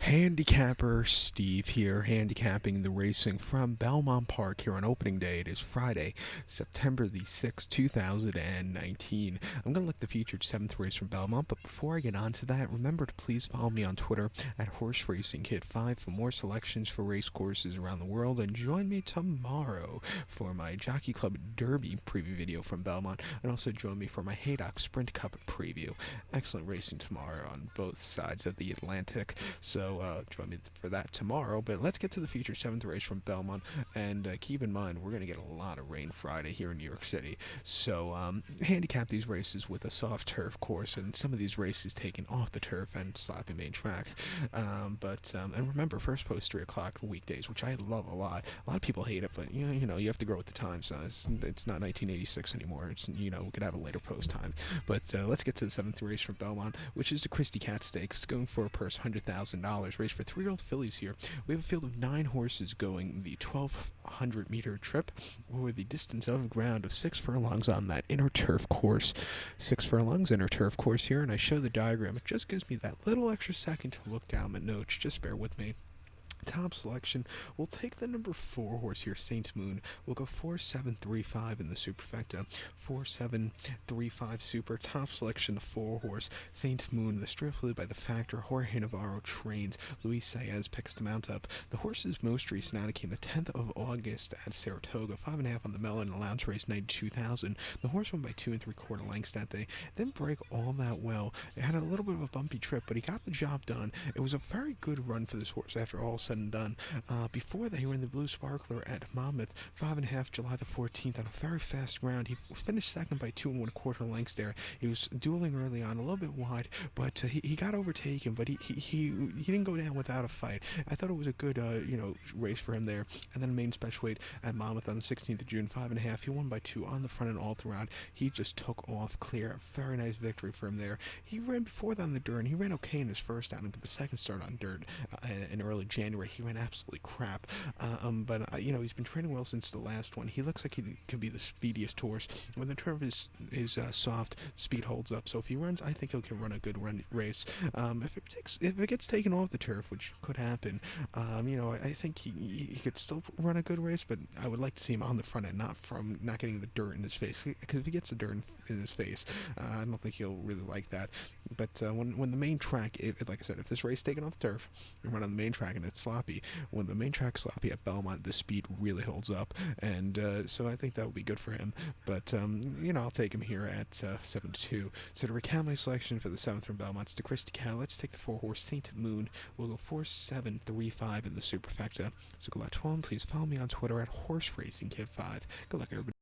Handicapper Steve here, handicapping the racing from Belmont Park here on opening day. It is Friday, September the 6th, 2019. I'm going to look at the featured 7th race from Belmont, but before I get on to that, remember to please follow me on Twitter at Horse Racing Kid 5 for more selections for race courses around the world, and join me tomorrow for my Jockey Club Derby preview video from Belmont, and also join me for my Haydock Sprint Cup preview. Excellent racing tomorrow on both sides of the Atlantic, so join me for that tomorrow. But let's get to the featured 7th race from Belmont, and keep in mind we're going to get a lot of rain Friday here in New York City, so handicap these races with a soft turf course, and some of these races taken off the turf and sloppy main track. And remember, first post 3 o'clock weekdays, which I love a lot. A lot of people hate it, but you have to grow with the times. It's not 1986 anymore. It's we could have a later post time. But let's get to the 7th race from Belmont, which is the Christiecat Stakes. It's going for a purse $100,000. Race for 3-year-old fillies here. We have a field of 9 horses going the 1,200-meter trip, or the distance of ground of 6 furlongs on that inner turf course. 6 furlongs inner turf course here, and I show the diagram. It just gives me that little extra second to look down my notes. Just bear with me. Top selection, we'll take the number 4 horse here, Saint Moon. We'll go 4-7-3-5 in the superfecta. 4-7-3-5 super. Top selection, the 4 horse, Saint Moon. The stray affiliated by the factor. Jorge Navarro trains. Luis Saez picks to mount up. The horse's most recent outing came the 10th of August at Saratoga. 5.5 on the Mellon allowance race, 92,000. The horse won by 2 3/4 lengths that day. Didn't break all that well. It had a little bit of a bumpy trip, but he got the job done. It was a very good run for this horse after all said and done. Before that, he ran the Blue Sparkler at Monmouth, 5.5, July the 14th, on a very fast ground. He finished second by 2 1/4 lengths there. He was dueling early on, a little bit wide, but he got overtaken, but he didn't go down without a fight. I thought it was a good race for him there. And then main special weight at Monmouth on the 16th of June, 5.5. He won by 2 on the front and all throughout. He just took off clear. Very nice victory for him there. He ran before that on the dirt, and he ran okay in his first outing, but the second start on dirt in early January, he ran absolutely crap. He's been training well since the last one. He looks like he could be the speediest horse. When the turf is soft, speed holds up. So if he runs, I think he can run a good race. If it gets taken off the turf, which could happen, I think he could still run a good race. But I would like to see him on the front end, not getting the dirt in his face. Because if he gets the dirt in his face, I don't think he'll really like that. But when the main track, like I said, if this race is taken off the turf and run on the main track and it's sloppy, when the main track's sloppy at Belmont, the speed really holds up, and so I think that will be good for him. But I'll take him here at 7-2. So to recount my selection for the 7th from Belmont, it's the Christiecat. Let's take the 4 horse Saint Moon. We'll go 4-7-3-5 in the superfecta. So good luck to him. Please follow me on Twitter at Horse Racing Kid 5. Good luck, everybody.